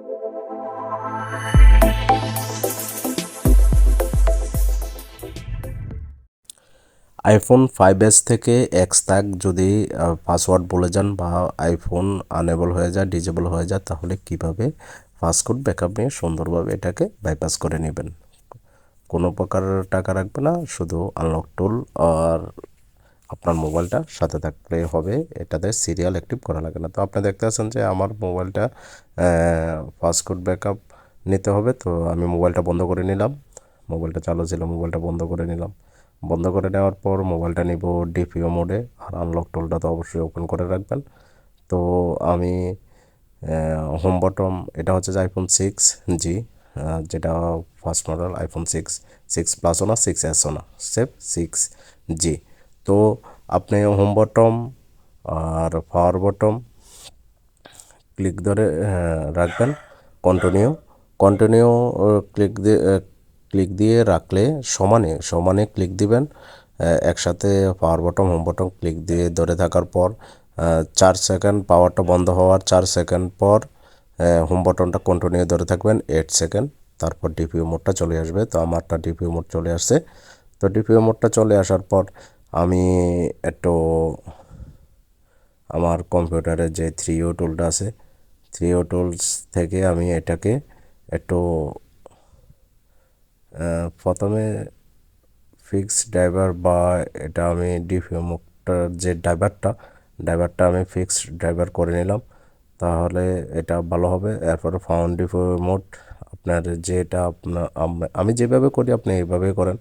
IPhone 5s থেকে X তাক যদি পাসওয়ার্ড ভুলে যান বা আইফোন আনএবল হয়ে যায়, ডিজেবল হয়ে যায়, তাহলে কিভাবে পাসকোড ব্যাকআপ নিয়ে সুন্দরভাবে এটাকে বাইপাস করে নেবেন। কোনো প্রকার টাকা রাখবে না, শুধু আনলক টুল আর আপনার মোবাইলটা সাথে থাকলেই হবে, এটাতে সিরিয়াল অ্যাক্টিভ করা লাগে না। তো আপনি দেখতে পাচ্ছেন যে আমার মোবাইলটা পাসকোড ব্যাকআপ নিতে হবে। তো আমি মোবাইলটা বন্ধ করে নিলাম, মোবাইলটা চালু ছিল, মোবাইলটা বন্ধ করে নিলাম। বন্ধ করে নেওয়ার পর মোবাইলটা নিব ডিপিও মোডে, আর আনলক টুলটা তো অবশ্যই ওপেন করে রাখবেন। তো আমি হোম বটম, এটা হচ্ছে যে আইফোন 6G, যেটা ফার্স্ট মডেল আইফোন 6 প্লাসও না, 6s না, সেফ 6G। তো আপনি হোম বটম আর পাওয়ার বটম ক্লিক ধরে রাখবেন, কন্টিনিউ ক্লিক দিয়ে রাখলে সমানে ক্লিক দিবেন। একসাথে পাওয়ার বটম হোম বটম ক্লিক দিয়ে ধরে থাকার পর 4 সেকেন্ড, পাওয়ারটা বন্ধ হওয়ার 4 সেকেন্ড পর হোম বটনটা কন্টিনিউ ধরে থাকবেন 8 সেকেন্ড, তারপর ডিপিও মোডটা চলে আসবে। তো আমারটা ডিপিও মোড চলে আসছে। তো ডিপিও মোডটা চলে আসার পর আমি একটু আমার কম্পিউটারে যে 3O টুলটা আছে, 3O টুলস থেকে আমি এটাকে একটু প্রথমে ফিক্স ড্রাইভার, বা এটা আমি ডিপিও মোডটার যে ড্রাইভারটা আমি ফিক্স ড্রাইভার করে নিলাম, তাহলে এটা ভালো হবে। এরপরে ফাউন্ড ডিপিও মোড, আপনার যেটা আমি যেভাবে করি আপনি এইভাবে করেন।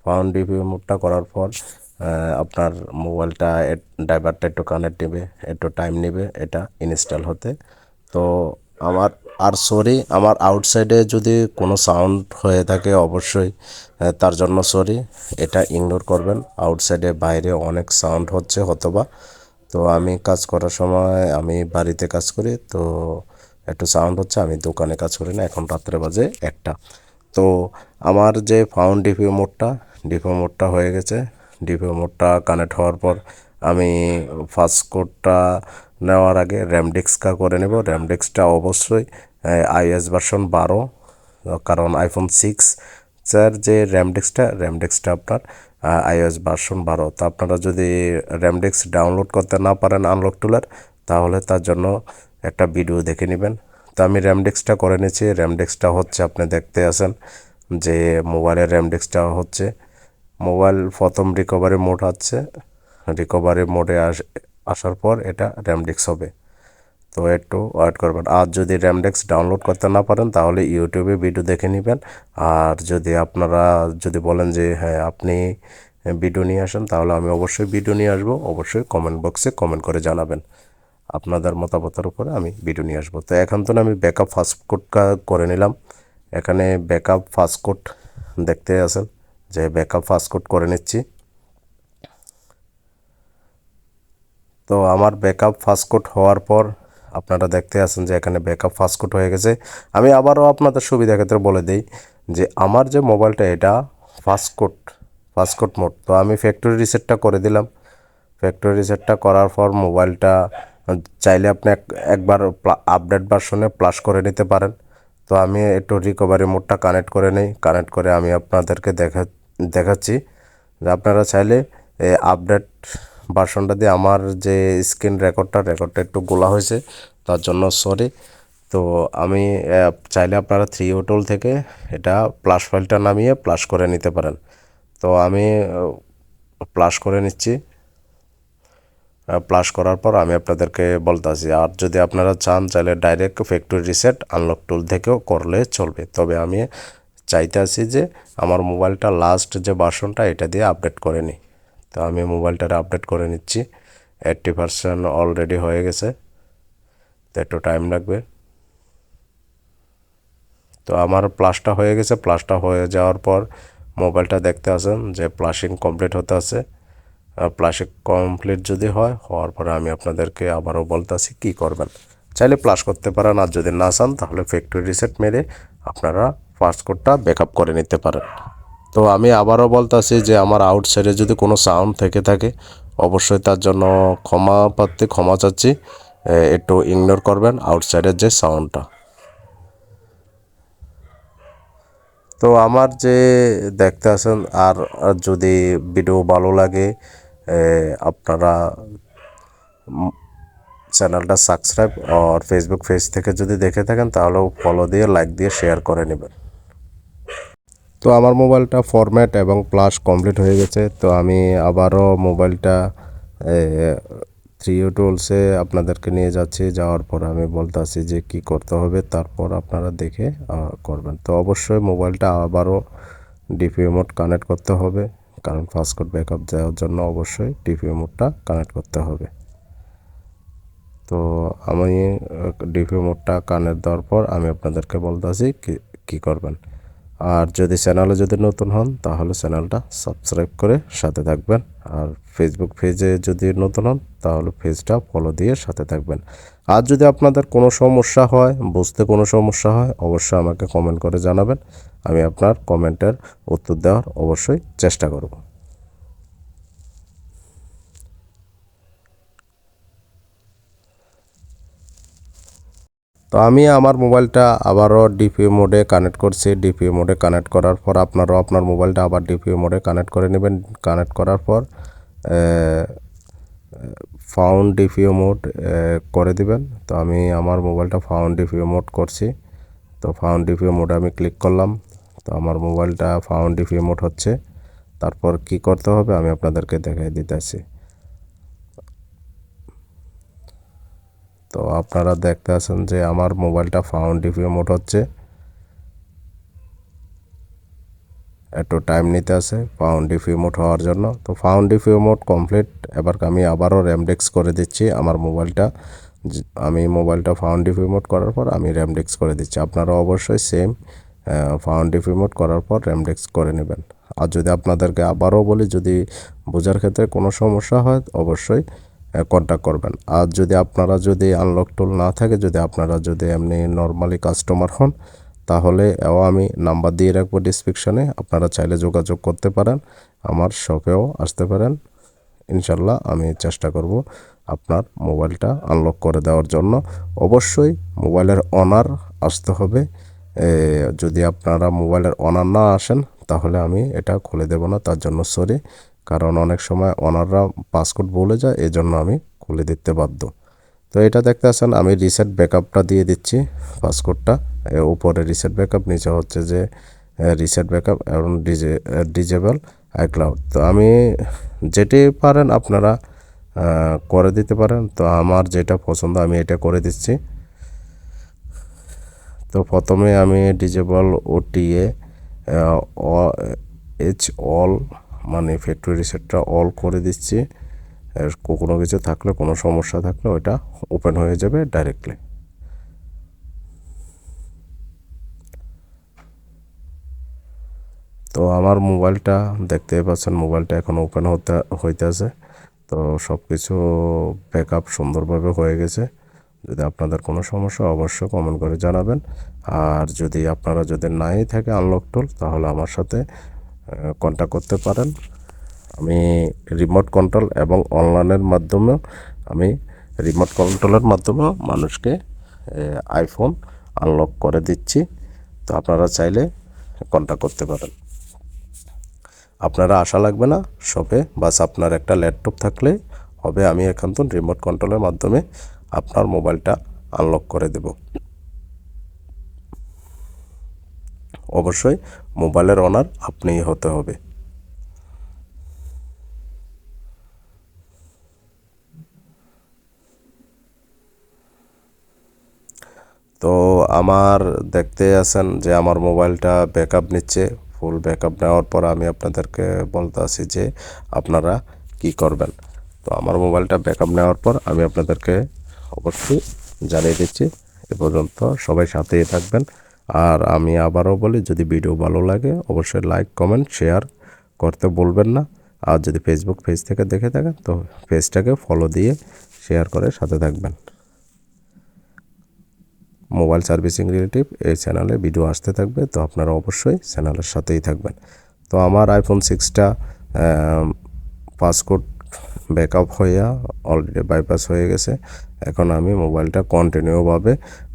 ফাউন্ড ডিপিও মোডটা করার পর আপনার মোবাইলটা ড্রাইভারটা একটু কানেক্ট নেবে, একটু টাইম নেবে এটা ইনস্টল হতে। তো আমার আউটসাইডে যদি কোনো সাউন্ড হয়ে থাকে অবশ্যই তার জন্য সরি, এটা ইগনোর করবেন। আউটসাইডে বাইরে অনেক সাউন্ড হচ্ছে হয়তোবা। তো আমি কাজ করার সময় আমি বাড়িতে কাজ করি, তো একটু সাউন্ড হচ্ছে, আমি দোকানে কাজ করি না। এখন রাত্রে বাজে 1টা। তো আমার যে ফাউন্ড ডিপিও মোডটা হয়ে গেছে। ডিপিও মোডটা কানেক্ট হওয়ার পর আমি ফার্স্ট কোডটা নেওয়ার আগে র্যামডিস্কটা করে নেব। র্যামডিস্কটা অবশ্যই iOS ভার্সন 12, কারণ আইফোন 6 যে র্যামডিস্কটা আপনার iOS ভার্সন 12। তো আপনারা যদি র্যামডিস্ক ডাউনলোড করতে না পারেন আনলক টুলের, তাহলে তার জন্য একটা ভিডিও দেখে নেবেন। তো আমি র্যামডিস্কটা করে নিয়েছি। র্যামডিস্কটা হচ্ছে, আপনি দেখতে আছেন যে মোবাইলের র্যামডিস্কটা হচ্ছে, মোবাইল প্রথম রিকভারি মোড আছে, রিকভারি মোডে আসার পর এটা র্যামডিস্ক হবে। তো একটু ওয়েট করবেন। আর যদি র্যামডিস্ক ডাউনলোড করতে না পারেন তাহলে ইউটিউবে ভিডিও দেখে নেবেন। আর যদি আপনারা বলেন যে হ্যাঁ আপনি ভিডিও নিয়ে আসেন, তাহলে আমি অবশ্যই ভিডিও নিয়ে আসবো। অবশ্যই কমেন্ট বক্সে কমেন্ট করে জানাবেন, আপনাদের মতামতের উপরে আমি ভিডিও নিয়ে আসবো। তো এখন তো আমি ব্যাকআপ ফার্স্ট কোডটা করে নিলাম। এখানে ব্যাকআপ ফার্স্ট কোড দেখতে আছেন যে ব্যাকআপ ফার্স্ট কোড করে নিচ্ছি। তো আমার ব্যাকআপ ফার্স্ট কোড হওয়ার পর আপনারা দেখতে আছেন যে এখানে ব্যাকআপ ফার্স্ট কোড হয়ে গেছে। আমি আবারও আপনাদের সুবিধা ক্ষেত্রে বলে দিই যে আমার যে মোবাইলটা এটা ফার্স্ট কোড মোড। তো আমি ফ্যাক্টরি রিসেটটা করে দিলাম। ফ্যাক্টরি রিসেটটা করার পর মোবাইলটা চাইলে আপনি একবার আপডেট ভার্সনে প্লাস করে নিতে পারেন। তো আমি একটু রিকভারি মোডটা কানেক্ট করে নেই, কানেক্ট করে আমি আপনাদেরকে দেখাচ্ছি যে আপনারা চাইলে আপডেট ভার্সনটা দিয়ে, আমার যে স্ক্রিন রেকর্ডটা একটু গোলা হয়েছে, তার জন্য সরি। তো আমি চাইলে আপনারা 3O টুল থেকে এটা প্লাস ফাইলটা নামিয়ে প্লাস করে নিতে পারেন। তো আমি প্লাস করে নিচ্ছি। প্লাস করার পর আমি আপনাদেরকে বলতেছি, আর যদি আপনারা চান চাইলে ডাইরেক্ট ফ্যাক্টরি রিসেট আনলক টুল থেকেও করলে চলবে। তবে আমি চাইতে আছি যে আমার মোবাইলটা লাস্ট যে ভার্সনটা এটা দিয়ে আপডেট করে নিই। তো আমি মোবাইলটার আপডেট করে নিচ্ছি। 80% অলরেডি হয়ে গেছে, তো একটু টাইম লাগবে। তো আমার প্লাসটা হয়ে গেছে। প্লাসটা হয়ে যাওয়ার পর মোবাইলটা দেখতে আসেন যে প্লাসিং কমপ্লিট হতে আছে। প্লাসিং কমপ্লিট যদি হওয়ার পরে আমি আপনাদেরকে আবারও বলতেছি কী করবেন। চাইলে প্লাস করতে পারেন, আর যদি না চান তাহলে ফ্যাক্টরি রিসেট মেরে আপনারা ফার্স্ট কোডটা ব্যাকআপ করে নিতে পারেন। তো আমি আবারও বলতেছি যে আমার আউটসাইডে যদি কোনো সাউন্ড থেকে থাকে অবশ্যই তার জন্য ক্ষমা চাচ্ছি, একটু ইগনোর করবেন আউটসাইডের যে সাউন্ডটা। তো আমার যে দেখতে আছেন আর যদি ভিডিও ভালো লাগে আপনারা চ্যানেলটা সাবস্ক্রাইব আর ফেসবুক পেজ থেকে যদি দেখে থাকেন তাহলেও ফলো দিয়ে লাইক দিয়ে শেয়ার করে নেবেন। তো আমার মোবাইলটা ফরম্যাট এবং প্লাস কমপ্লিট হয়ে গেছে। তো আমি আবারও মোবাইলটা থ্রি টুলসে আপনাদেরকে নিয়ে যাচ্ছি। যাওয়ার পর আমি বলতেছি যে কি করতে হবে, তারপর আপনারা দেখে করবেন। তো অবশ্যই মোবাইলটা আবারও ডিপিআই মোড কানেক্ট করতে হবে, কারণ ফাস্টকোড ব্যাকআপ দেওয়ার জন্য অবশ্যই ডিপিআই মোডটা কানেক্ট করতে হবে। তো আমি ডিপিআই মোডটা কানেক্ট দেওয়ার পর আমি আপনাদেরকে বলতেছি কি করবেন। আর যদি চ্যানেলে যদি নতুন হন তাহলে চ্যানেলটা সাবস্ক্রাইব করে সাথে থাকবেন। আর ফেসবুক পেজে যদি নতুন হন তাহলে পেজটা ফলো দিয়ে সাথে থাকবেন। আর যদি আপনাদের কোনো সমস্যা হয়, বুঝতে কোনো সমস্যা হয়, অবশ্যই আমাকে কমেন্ট করে জানাবেন। আমি আপনার কমেন্টের উত্তর দেওয়ার অবশ্যই চেষ্টা করব। তো আমি আমার মোবাইলটা আবারও ডিপিআই মোডে কানেক্ট করছি। ডিপিআই মোডে কানেক্ট করার পর আপনারাও আপনার মোবাইলটা আবার ডিপিআই মোডে কানেক্ট করে নেবেন। কানেক্ট করার পর ফাউন্ড ডিপিআই মোড করে দিবেন। তো আমি আমার মোবাইলটা ফাউন্ড ডিপিআই মোড করছি। তো ফাউন্ড ডিপিআই মোডে আমি ক্লিক করলাম। তো আমার মোবাইলটা ফাউন্ড ডিপিআই মোড হচ্ছে। তারপর কি করতে হবে আমি আপনাদেরকে দেখাই দিতেছি। তো আপনারা দেখতে আছেন যে আমার মোবাইলটা ফাউন্ড ডিপিআই মোড হচ্ছে। একটু টাইম নিতে আছে ফাউন্ড ডিপিআই মোড হওয়ার জন্য। তো ফাউন্ড ডিপিআই মোড কমপ্লিট। এবার আমি আবারও র্যামডেক্স করে দিচ্ছি আমার মোবাইলটা। আমি মোবাইলটা ফাউন্ড ডিপিআই মোড করার পর আমি র্যামডেক্স করে দিচ্ছি। আপনারা অবশ্যই সেম ফাউন্ড ডিপিআই মোড করার পর র্যামডেক্স করে নেবেন। আর যদি আপনাদেরকে আবারও বলি, যদি বোঝার ক্ষেত্রে কোনো সমস্যা হয় অবশ্যই কন্ট্যাক্ট করবেন। আর যদি আপনারা যদি আনলক টুল না থাকে, যদি আপনারা যদি এমনি নর্মালি কাস্টমার হন, তাহলে আমি নাম্বার দিয়ে রাখবো ডিসক্রিপশনে, আপনারা চাইলে যোগাযোগ করতে পারেন, আমার শপেও আসতে পারেন। ইনশাল্লাহ আমি চেষ্টা করব আপনার মোবাইলটা আনলক করে দেওয়ার জন্য। অবশ্যই মোবাইলের অনার আসতে হবে। যদি আপনারা মোবাইলের অনার না আসেন তাহলে আমি এটা খুলে দেব না, তার জন্য সরি। কারণ অনেক সময় অনাররা পাসকোড বলে যায়, এজন্য আমি খুলে দিতে বাধ্য। তো এটা দেখতে আছেন আমি রিসেট ব্যাকআপটা দিয়ে দিচ্ছি। পাসকোডটা উপরে রিসেট ব্যাকআপ, নিচে হচ্ছে যে রিসেট ব্যাকআপ এবং ডিজেবল আইক্লাউড। তো আমি যেটি পারেন আপনারা করে দিতে পারেন। তো আমার যেটা পছন্দ আমি এটা করে দিচ্ছি। তো প্রথমে আমি ডিজেবল ওটিএ এইচ অল মানে ফ্যাক্টরি রিসেটটা অল করে দিচ্ছি। কোনো কিছু থাকলে, কোনো সমস্যা থাকলে ওইটা ওপেন হয়ে যাবে ডাইরেক্টলি। তো আমার মোবাইলটা দেখতে পাচ্ছেন, মোবাইলটা এখন ওপেন হইতেছে। তো সব কিছু ব্যাকআপ সুন্দরভাবে হয়ে গেছে। যদি আপনাদের কোনো সমস্যা অবশ্যই কমেন্ট করে জানাবেন। আর যদি আপনারা যদি নাই থাকে আনলক টুল, তাহলে আমার সাথে কন্ট্যাক্ট করতে পারেন। আমি রিমোট কন্ট্রোল এবং অনলাইনের মাধ্যমে আমি রিমোট কন্ট্রোলের মাধ্যমে মানুষকে আইফোন আনলক করে দিচ্ছি। তো আপনারা চাইলে কন্ট্যাক্ট করতে পারেন। আপনারা আশা লাগবে না শপে, বাস আপনার একটা ল্যাপটপ থাকলে হবে। আমি এখন তো রিমোট কন্ট্রোলের মাধ্যমে আপনার মোবাইলটা আনলক করে দেব। অবশ্যই মোবাইলের ওনার আপনিই হতে হবে। তো আমার দেখতে আছেন যে আমার মোবাইলটা ব্যাকআপ নিচ্ছে। ফুল ব্যাকআপ নেওয়ার পর আমি আপনাদেরকে বলতে আসি যে আপনারা কি করবেন। তো আমার মোবাইলটা ব্যাকআপ নেওয়ার পর আমি আপনাদেরকে অবশ্যই জানিয়ে দিচ্ছি। এ পর্যন্ত সবাই সাথেই থাকবেন। আর আমি আবারও বলি, যদি ভিডিও ভালো লাগে অবশ্যই লাইক, কমেন্ট, শেয়ার করতে বলবেন না। আর যদি ফেসবুক পেজ থেকে দেখে থাকেন তো পেজটাকে ফলো দিয়ে শেয়ার করে সাথে থাকবেন। মোবাইল সার্ভিসিং রিলেটিভ এই চ্যানেলে ভিডিও আসতে থাকবে, তো আপনারা অবশ্যই চ্যানেলের সাথেই থাকবেন। তো আমার আইফোন 6টা পাসকোড ব্যাকআপ হইয়া অলরেডি বাইপাস হয়ে গেছে। এখন আমি মোবাইলটা কন্টিনিউভাবে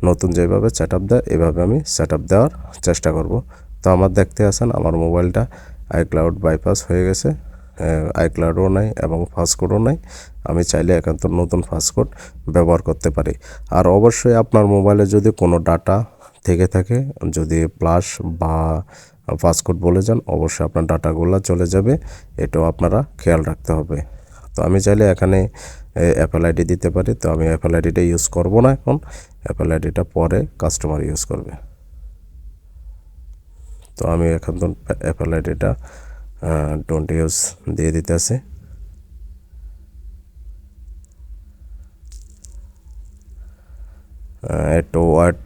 নতুন যেভাবে সেট আপ দেয় এভাবে আমি সেট আপ দেওয়ার চেষ্টা করব। তো আমার দেখতে আছেন আমার মোবাইলটা আইক্লাউড বাইপাস হয়ে গেছে, আইক্লাউডও নাই এবং ফাস্টকোডও নাই। আমি চাইলে একান্ত নতুন ফাস্টকোড ব্যবহার করতে পারি। আর অবশ্যই আপনার মোবাইলে যদি কোনো ডাটা থেকে থাকে, যদি প্লাস বা ফাস্টকোড বলে যান, অবশ্যই আপনার ডাটাগুলো চলে যাবে, এটাও আপনারা খেয়াল রাখতে হবে। তো আমি চাইলে এখানে অ্যাপেল আইডি দিতে পারি, তো আমি অ্যাপেল আইডিটা ইউজ করব না এখন, অ্যাপেল আইডিটা পরে কাস্টমার ইউজ করবে। তো আমি এখন তো অ্যাপেল আইডিটা ডোন্ট ইউজ দিয়ে দিতেছি। একটু ওয়েট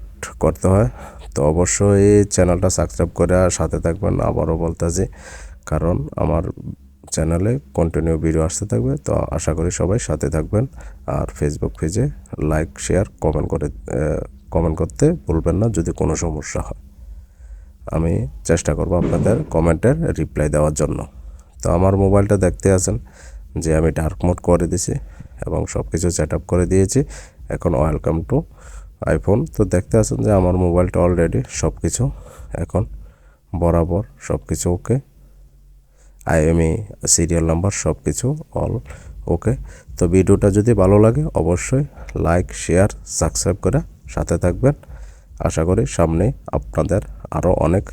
করতে হয়। তো অবশ্যই চ্যানেলটা সাবস্ক্রাইব করে সাথে থাকবেন, আবারও বলতেছি, কারণ আমার চ্যানেলে কন্টিনিউ ভিডিও আসতে থাকবে। তো আশা করি সবাই সাথে থাকবেন। আর ফেসবুক পেজে লাইক শেয়ার কমেন্ট করতে ভুলবেন না যদি কোনো সমস্যা হয়। আমি চেষ্টা করব আপনাদের কমেন্টের রিপ্লাই দেওয়ার জন্য। তো আমার মোবাইলটা দেখতে আছেন যে আমি ডার্ক মোড করে দিয়েছি এবং সব কিছু সেট আপ করে দিয়েছি। এখন ওয়েলকাম টু আইফোন। তো দেখতে আছেন যে আমার মোবাইলটা অলরেডি সব কিছু এখন বরাবর সব কিছু ওকে, আইএমই সিরিয়াল নাম্বার সব কিছু অল ওকে। তো ভিডিওটা যদি ভালো লাগে অবশ্যই লাইক শেয়ার সাবস্ক্রাইব করে সাথে থাকবেন। আশা করি সামনে আপনাদের আরও অনেক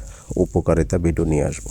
উপকারিতা ভিডিও নিয়ে আসবো।